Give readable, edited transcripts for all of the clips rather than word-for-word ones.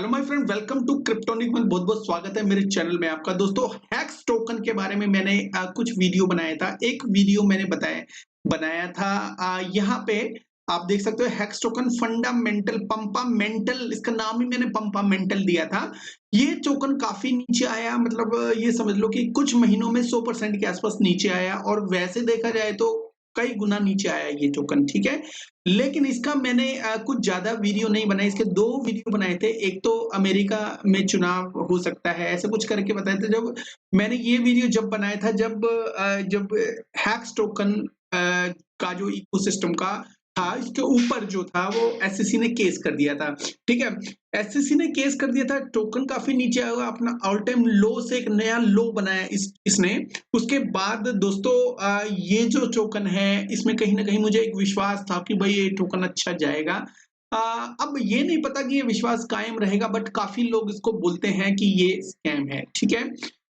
Hello my friend, welcome to Kryptonic में बहुत बहुत स्वागत है मेरे चैनल में आपका। दोस्तों, हैक्स टोकन के बारे में मैंने कुछ वीडियो बनाया था। एक वीडियो मैंने बनाया था यहाँ पे आप देख सकते हो। हैक्स टोकन फंडामेंटल पंपामेंटल, इसका नाम ही मैंने पंपामेंटल दिया था। ये टोकन काफी नीचे आया, मतलब ये समझ लो कि कुछ महीनों में 100% के आसपास नीचे आया, और वैसे देखा जाए तो कई गुना नीचे आया ये टोकन, ठीक है। लेकिन इसका मैंने कुछ ज़्यादा वीडियो नहीं बनाए, इसके 2 वीडियो बनाए थे। एक तो अमेरिका में चुनाव हो सकता है, ऐसे कुछ करके बताए थे। जब मैंने ये वीडियो जब बनाया था, जब हैक्स टोकन का जो इकोसिस्टम का था, इसके ऊपर जो था वो एसईसी ने केस कर दिया था, ठीक है। एसईसी ने केस कर दिया था, टोकन काफ़ी नीचे आया हुआ, अपना ऑल टाइम लो से एक नया लो बनाया इसने। उसके बाद दोस्तों ये जो टोकन है, इसमें कहीं न कहीं मुझे एक विश्वास था कि भाई ये टोकन अच्छा जाएगा। अब ये नहीं पता कि ये विश्वास कायम रहेगा, बट काफ़ी लोग इसको बोलते हैं कि ये स्कैम है, ठीक है।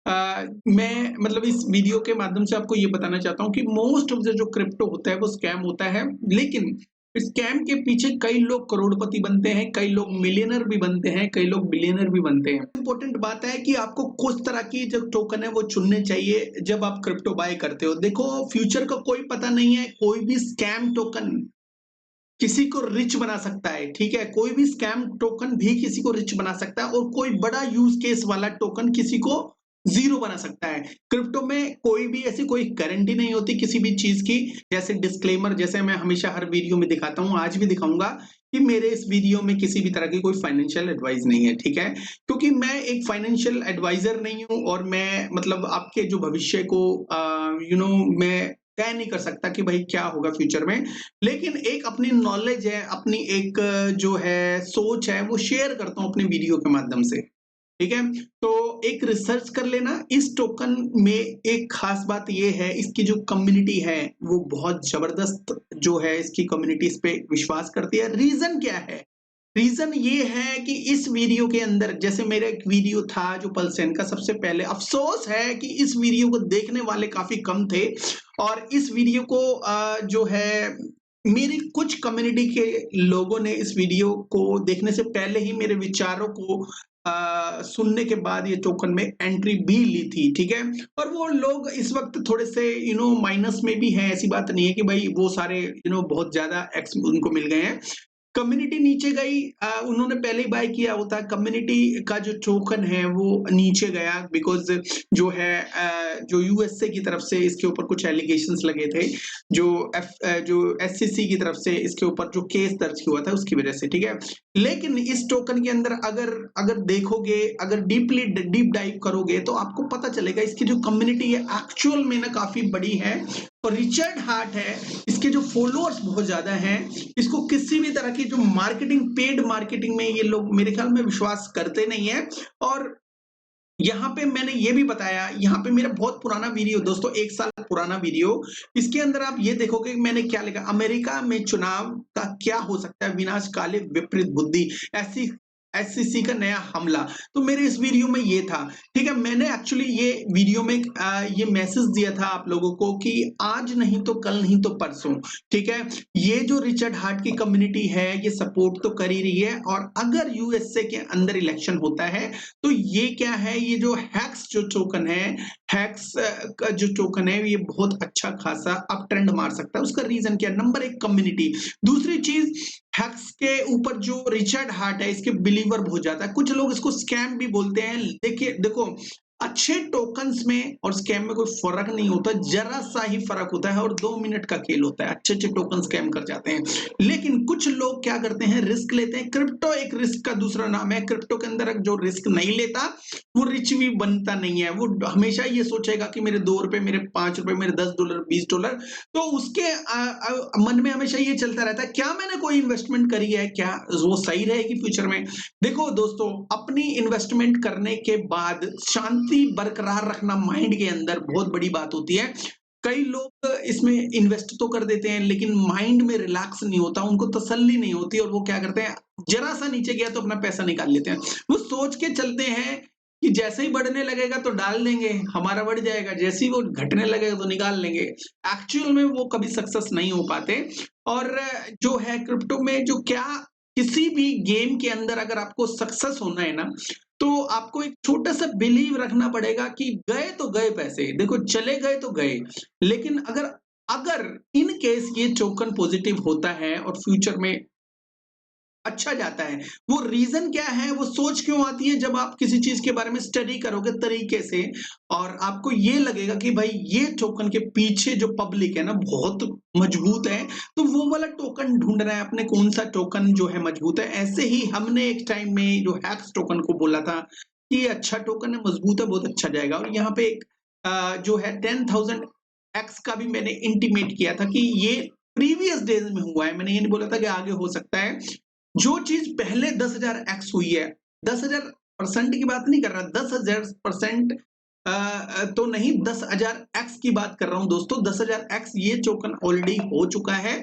मैं मतलब इस वीडियो के माध्यम से आपको ये बताना चाहता हूँ कि मोस्ट ऑफ द जो क्रिप्टो होता है वो स्कैम होता है, लेकिन स्कैम के पीछे कई लोग करोड़पति बनते हैं, कई लोग मिलियनर भी बनते हैं, कई लोग बिलियनर भी बनते हैं। इंपॉर्टेंट बात है कि आपको कुछ तरह की जो टोकन है वो चुनने चाहिए जब आप क्रिप्टो बाय करते हो। देखो, फ्यूचर का कोई पता नहीं है, कोई भी स्कैम टोकन किसी को रिच बना सकता है, ठीक है। कोई भी स्कैम टोकन भी किसी को रिच बना सकता है, और कोई बड़ा यूज केस वाला टोकन किसी को जीरो बना सकता है। क्रिप्टो में कोई भी ऐसी कोई गारंटी नहीं होती किसी भी चीज की। जैसे डिस्क्लेमर, जैसे मैं हमेशा हर वीडियो में दिखाता हूं, आज भी दिखाऊंगा कि मेरे इस वीडियो में किसी भी तरह की कोई फाइनेंशियल एडवाइस नहीं है, ठीक है। क्योंकि मैं एक फाइनेंशियल एडवाइजर नहीं हूं, और मैं मतलब आपके जो भविष्य को मैं तय नहीं कर सकता कि भाई क्या होगा फ्यूचर में। लेकिन एक अपनी नॉलेज है, अपनी एक जो है सोच है, वो शेयर करता हूँ अपने वीडियो के माध्यम से, ठीक है। तो एक रिसर्च कर लेना। इस टोकन में एक खास बात ये है, इसकी जो कम्युनिटी है वो बहुत जबरदस्त जो है, इसकी कम्युनिटी इस पे विश्वास करती है। रीजन क्या है? रीजन ये है कि इस वीडियो के अंदर, जैसे मेरा एक वीडियो था जो पल्सेन का, सबसे पहले अफसोस है कि इस वीडियो को देखने वाले काफी कम थे, और इस वीडियो को जो है मेरी कुछ कम्युनिटी के लोगों ने इस वीडियो को देखने से पहले ही मेरे विचारों को सुनने के बाद ये टोकन में एंट्री भी ली थी, ठीक है। और वो लोग इस वक्त थोड़े से माइनस में भी हैं। ऐसी बात नहीं है कि भाई वो सारे बहुत ज्यादा एक्स उनको मिल गए हैं। कम्युनिटी नीचे गई, उन्होंने पहले ही बाय किया होता। कम्युनिटी का जो टोकन है वो नीचे गया, बिकॉज जो यूएसए की तरफ से इसके ऊपर कुछ एलिगेशंस लगे थे, जो एससीसी की तरफ से इसके ऊपर जो केस दर्ज हुआ था उसकी वजह से, ठीक है। लेकिन इस टोकन के अंदर अगर अगर देखोगे, अगर डीप डाइव करोगे, तो आपको पता चलेगा इसकी जो कम्युनिटी है एक्चुअल में ना काफी बड़ी है, और रिचर्ड हार्ट है, इसके जो फॉलोअर्स बहुत ज्यादा हैं। इसको किसी भी तरह की जो पेड मार्केटिंग में ये लोग मेरे ख्याल में विश्वास करते नहीं है। और यहाँ पे मैंने ये भी बताया, यहाँ पे मेरा बहुत पुराना वीडियो दोस्तों, 1 साल पुराना वीडियो, इसके अंदर आप ये देखोगे मैंने क्या लिखा, अमेरिका में चुनाव का क्या हो सकता है, विनाशकाले विपरीत बुद्धि, ऐसी एससीसी का नया हमला। तो मेरे इस वीडियो में ये था, ठीक है। मैंने एक्चुअली ये वीडियो में ये मैसेज दिया था आप लोगों को कि आज नहीं तो कल, नहीं तो परसों, ठीक है। ये जो रिचर्ड हार्ट की कम्युनिटी है ये सपोर्ट तो कर ही रही है, और अगर यूएसए के अंदर इलेक्शन होता है तो ये क्या है, ये जो हैक्स जो टोकन है, हैक्स का जो टोकन है, ये बहुत अच्छा खासा अप ट्रेंड मार सकता है। उसका रीजन क्या है? Number 1 community. दूसरी चीज, हैक्स के ऊपर जो रिचर्ड हार्ट है, इसके बिलीवर बहुत ज्यादा है। कुछ लोग इसको स्कैम भी बोलते हैं। देखिए, देखो, अच्छे टोकन्स में और स्कैम में कोई फर्क नहीं होता, जरा सा ही फर्क होता है, और 2 मिनट का खेल होता है। अच्छे अच्छे टोकन स्कैम कर जाते हैं, लेकिन कुछ लोग क्या करते हैं, रिस्क लेते हैं। क्रिप्टो एक रिस्क का दूसरा नाम है। क्रिप्टो के अंदर जो रिस्क नहीं लेता वो रिच भी बनता नहीं है। वो हमेशा ये सोचेगा कि मेरे 2 रुपए, मेरे 5 रुपए, मेरे $10, $20, तो उसके मन में हमेशा ये चलता रहता है, क्या मैंने कोई इन्वेस्टमेंट करी है, क्या वो सही रहेगी फ्यूचर में। देखो दोस्तों, अपनी इन्वेस्टमेंट करने के बाद शांति बरकरार रखना माइंड के अंदर बहुत बड़ी बात होती है। कई लोग इसमें इन्वेस्ट तो कर देते हैं, लेकिन माइंड में रिलैक्स नहीं होता, उनको तसल्ली नहीं होती, और वो क्या करते हैं, जरा सा नीचे गया तो अपना पैसा निकाल लेते हैं। वो सोच के चलते हैं कि जैसे ही बढ़ने लगेगा तो डाल देंगे, हमारा बढ़ जाएगा, जैसे ही वो घटने लगेगा तो निकाल लेंगे। एक्चुअल में वो कभी सक्सेस नहीं हो पाते। और जो है क्रिप्टो में जो क्या किसी भी गेम के अंदर अगर आपको सक्सेस होना है ना, तो आपको एक छोटा-सा बिलीव रखना पड़ेगा कि गए तो गए पैसे, देखो चले गए तो गए। लेकिन अगर अगर इन केस ये टोकन पॉजिटिव होता है और फ्यूचर में अच्छा जाता है। वो रीज़न क्या है, वो सोच क्यों आती है जब आप किसी चीज़ के बारे में स्टडी करोगे तरीके से और आपको ये लगेगा कि भाई ये टोकन के पीछे जो पब्लिक है ना बहुत मजबूत है, तो वो वाला टोकन ढूँढना है अपने कौन-सा टोकन जो है मजबूत है। ऐसे ही हमने एक टाइम में जो हैक्स टोकन को बोला था कि ये अच्छा टोकन है, मजबूत है, बहुत अच्छा जाएगा और यहाँ पे एक जो है 10,000 एक्स का भी मैंने इंटीमेट किया था कि ये प्रीवियस डेज़ में हुआ है। मैंने ये नहीं बोला था कि आगे हो सकता है। जो चीज़ पहले 10,000 एक्स हुई है, 10,000% की बात नहीं कर रहा, 10,000% तो नहीं 10,000 एक्स की बात कर रहा हूँ दोस्तों। 10,000 एक्स ये टोकन ऑलरेडी हो चुका है।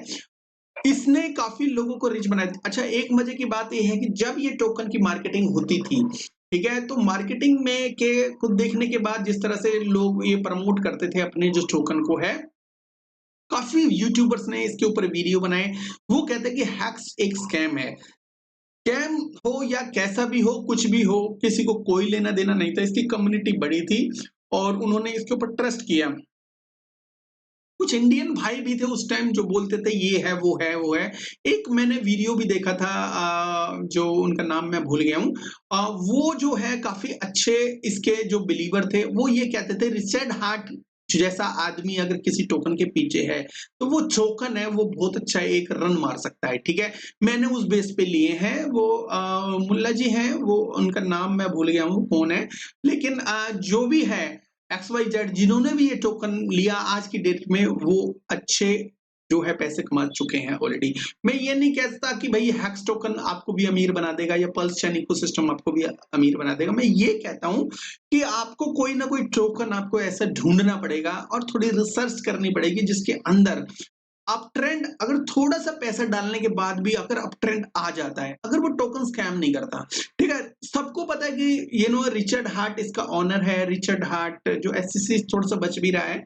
इसने काफ़ी लोगों को रिच बनाया। अच्छा, एक मज़े की बात ये है कि जब ये टोकन की मार्केटिंग होती थी, ठीक है? तो मार्केटिंग में के को देखने के बाद जिस तरह से लोग ये प्रमोट करते थे अपने जो टोकन को है, काफ़ी यूट्यूबर्स ने इसके ऊपर वीडियो बनाए। वो कहते हैं कि हैक्स एक स्कैम है। स्कैम हो या कैसा भी हो, कुछ भी हो, किसी को कोई लेना-देना नहीं था। इसकी कम्युनिटी बड़ी थी और उन्होंने इसके ऊपर ट्रस्ट किया। कुछ इंडियन भाई भी थे उस टाइम जो बोलते थे ये है, वो है, वो है। एक मैंने वीडियो भी देखा था जो उनका नाम मैं भूल गया हूँ। वो जो है काफ़ी अच्छे इसके जो बिलीवर थे, वो ये कहते थे रिचर्ड हार्ट जैसा आदमी अगर किसी टोकन के पीछे है, तो वो टोकन है वो बहुत अच्छा एक रन मार सकता है, ठीक है? मैंने उस बेस पे लिए हैं वो मुल्ला जी हैं, वो उनका नाम मैं भूल गया हूँ कौन है। लेकिन जो भी है XYZ जिन्होंने भी ये टोकन लिया आज की डेट में वो अच्छे जो है पैसे कमा चुके हैं ऑलरेडी। मैं ये नहीं कहता कि भई हैक्स टोकन आपको भी अमीर बना देगा या पल्स चेन इकोसिस्टम आपको भी अमीर बना देगा। मैं ये कहता हूँ कि आपको कोई ना कोई टोकन आपको ऐसा ढूँढना पड़ेगा और थोड़ी रिसर्च करनी पड़ेगी जिसके अंदर अप ट्रेंड अगर थोड़ा-सा पैसा डालने के बाद भी अगर अप ट्रेंड आ जाता है, अगर वो टोकन स्कैम नहीं करता, ठीक है? सबको पता है कि रिचर्ड हार्ट इसका ओनर है, रिचर्ड हार्ट जो एसईसी थोड़ा-सा बच भी रहा है।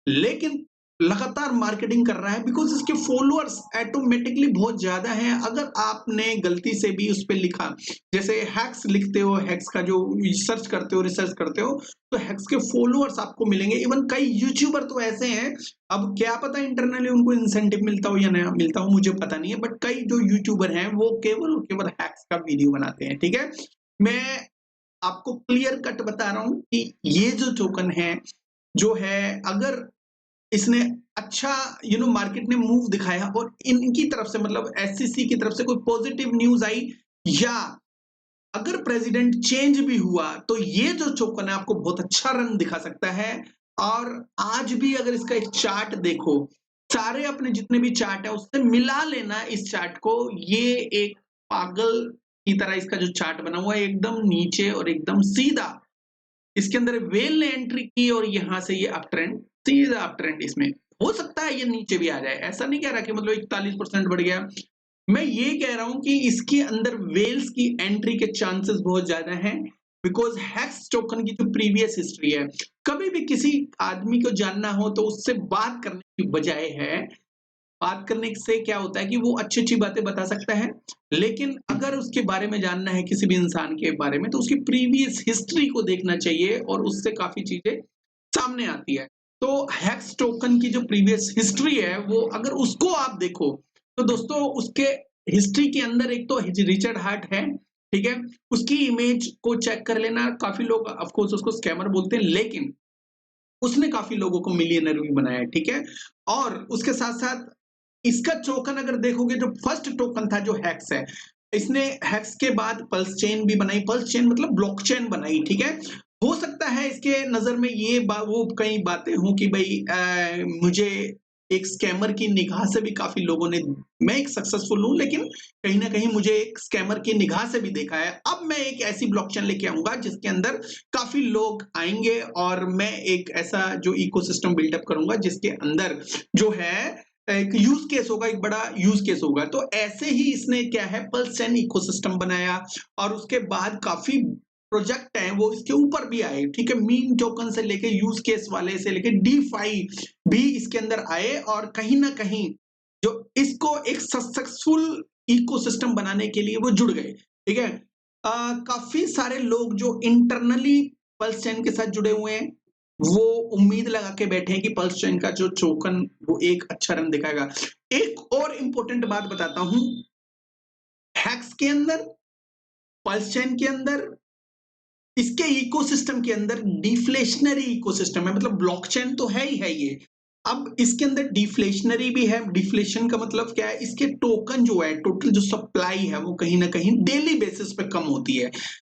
लेकिन लगातार मार्केटिंग कर रहा है बिकॉज़ इसके फॉलोअर्स ऑटोमैटिकली बहुत ज़्यादा हैं। अगर आपने गलती से भी उस पे लिखा, जैसे हैक्स लिखते हो, हैक्स का जो सर्च करते हो, रिसर्च करते हो, तो हैक्स के फॉलोअर्स आपको मिलेंगे। इवन कई यूट्यूबर तो ऐसे हैं, अब क्या पता इंटरनली उनको इंसेंटिव मिलता हो या नहीं मिलता हो, मुझे पता नहीं है, बट कई जो यूट्यूबर हैं, वो केवल और केवल हैक्स का वीडियो बनाते हैं, ठीक है? मैं आपको क्लियर कट बता रहा हूँ कि ये जो टोकन है, जो है अगर इसने अच्छा मार्केट ने मूव दिखाया और इनकी तरफ से मतलब एससीसी की तरफ से कोई पॉजिटिव न्यूज़ आई या अगर प्रेसिडेंट चेंज भी हुआ, तो ये जो टोकन है आपको बहुत अच्छा रन दिखा सकता है और आज भी अगर इसका एक चार्ट देखो, सारे अपने जितने भी चार्ट है उससे मिला लेना इस चार्ट को, ये एक पागल की तरह इसका जो चार्ट बना हुआ है एकदम नीचे और एकदम सीधा। इसके अंदर व्हेल ने एंट्री की और यहाँ से ये अप ट्रेंड, सीधा अप ट्रेंड इसमें। हो सकता है ये नीचे भी आ जाए, ऐसा नहीं कह रहा कि मतलब 41% बढ़ गया। मैं ये कह रहा हूँ कि इसके अंदर व्हेल्स की एंट्री के चांसेस बहुत ज़्यादा हैं बिकॉज़ हेक्स टोकन की जो प्रीवियस हिस्ट्री है, कभी भी किसी आदमी को जानना हो तो उससे बात करने की बजाय है बात करने से क्या होता है कि वो अच्छी-अच्छी बातें बता सकता है, लेकिन अगर उसके बारे में जानना है किसी भी इंसान के बारे में तो उसकी प्रीवियस हिस्ट्री को देखना चाहिए और उससे काफ़ी चीज़ें सामने आती है। तो हेक्स टोकन की जो प्रीवियस हिस्ट्री है वो अगर उसको आप देखो, तो दोस्तों उसके हिस्ट्री के अंदर एक तो रिचर्ड हार्ट है, ठीक है? उसकी इमेज को चेक कर लेना, काफ़ी लोग ऑफ कोर्स उसको स्कैमर बोलते हैं लेकिन उसने काफ़ी लोगों को मिलियनेयर भी बनाया है, ठीक है? और उसके साथ-साथ इसका टोकन अगर देखोगे जो फर्स्ट टोकन था जो हेक्स है, इसने हेक्स के बाद पल्स चेन भी बनाई, पल्स चेन मतलब ब्लॉकचेन बनाई, ठीक है? हो सकता है इसके नज़र में ये वो कई बातें हों कि भई मुझे एक स्कैमर की निगाह से भी काफ़ी लोगों ने मैं एक सक्सेसफुल हूँ लेकिन कहीं न कहीं मुझे एक स्कैमर की निगाह से भी देखा है। अब मैं एक ऐसी ब्लॉकचेन लेके आऊँगा जिसके अंदर काफ़ी लोग आएँगे और मैं एक ऐसा जो इकोसिस्टम बिल्डअप करूँगा जिसके अंदर जो है एक यूज़ केस होगा, एक बड़ा यूज़ केस होगा। तो ऐसे ही इसने क्या है पल्स चेन इकोसिस्टम बनाया और उसके बाद काफ़ी प्रोजेक्ट हैं वो इसके ऊपर भी आए, ठीक है? मीम टोकन से लेके यूज़ केस वाले से लेके डीफाई भी इसके अंदर आए और कहीं न कहीं जो इसको एक सक्सेसफुल इकोसिस्टम बनाने के लिए वो जुड़ गए, ठीक है। काफी सारे लोग जो इंटरनली पल्स चेन के साथ जुड़े हुए हैं, वो उम्मीद लगा के बैठे हैं कि पल्स चेन का जो टोकन वो एक अच्छा रन दिखाएगा। एक और इम्पोर्टेंट बात बताता हूं, हैक्स के अंदर, पल्स चेन के अंदर, इसके इकोसिस्टम के अंदर डिफ्लेशनरी इकोसिस्टम है, मतलब ब्लॉकचेन तो है ही है ये। अब इसके अंदर डिफ्लेशनरी भी है। डिफ्लेशन का मतलब क्या है, इसके टोकन जो है, टोटल जो सप्लाई है वो कहीं ना कहीं डेली बेसिस पे कम होती है,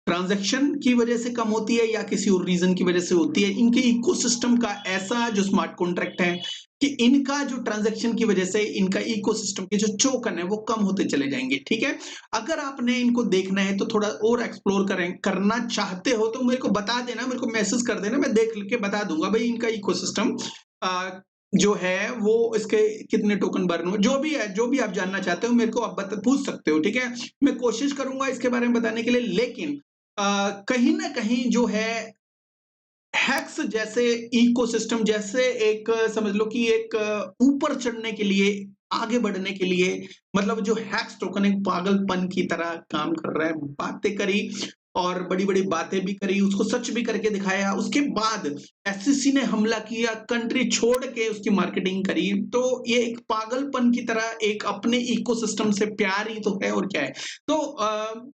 ट्रांजैक्शन की वजह से कम होती है या किसी और रीजन की वजह से होती है। इनके इकोसिस्टम का ऐसा जो स्मार्ट कॉन्ट्रैक्ट है कि इनका जो ट्रांजैक्शन की वजह से इनका इकोसिस्टम के जो टोकन है वो कम होते चले जाएंगे, ठीक है। अगर आपने इनको देखना है तो थोड़ा और एक्सप्लोर करना चाहते हो तो मेरे को बता देना, मेरे को मैसेज कर देना, मैं देख के बता दूंगा भाई इनका इकोसिस्टम जो है वो इसके कितने टोकन बर्न हो, जो भी है, जो भी आप जानना चाहते हो मेरे को आप पूछ सकते हो, ठीक है। मैं कोशिश करूंगा इसके बारे में बताने के लिए, लेकिन कहीं ना कहीं जो है हैक्स जैसे इकोसिस्टम जैसे एक समझ लो कि एक ऊपर चढ़ने के लिए, आगे बढ़ने के लिए, मतलब जो हैक्स टोकन एक पागलपन की तरह काम कर रहा है। बातें करी और बड़ी-बड़ी बातें भी करी, उसको सच भी करके दिखाया। उसके बाद एसईसी ने हमला किया, कंट्री छोड़ के उसकी मार्केटिंग करी। तो ये एक पागलपन की तरह एक अपने इकोसिस्टम से प्यार ही तो है और क्या है। तो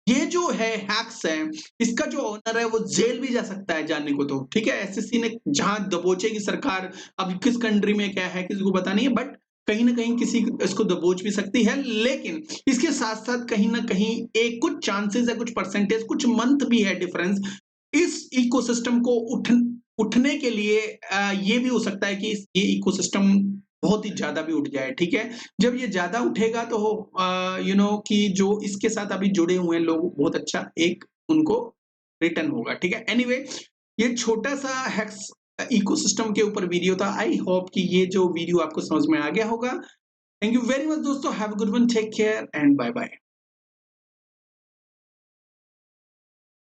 ये जो है हैक्स है, इसका जो ओनर है वो जेल भी जा सकता है जानने को तो, ठीक है। एसएससी ने जहां दबोचेगी सरकार, अब किस कंट्री में क्या है किसी को पता नहीं है, बट कहीं ना कहीं किसी इसको दबोच भी सकती है। लेकिन इसके साथ साथ कहीं ना कहीं एक कुछ चांसेस है, कुछ परसेंटेज, कुछ मंथ भी है डिफरेंस इस इकोसिस्टम को उठने के लिए। ये भी हो सकता है कि ये इकोसिस्टम बहुत ही ज्यादा भी उठ जाए, ठीक है। जब ये ज्यादा उठेगा तो कि जो इसके साथ अभी जुड़े हुए हैं लोग, बहुत अच्छा एक उनको रिटर्न होगा, ठीक है। एनीवे, ये छोटा सा हैक्स इकोसिस्टम के ऊपर वीडियो था। आई होप कि ये जो वीडियो आपको समझ में आ गया होगा। थैंक यू वेरी मच दोस्तों, have a good one, take care and bye bye.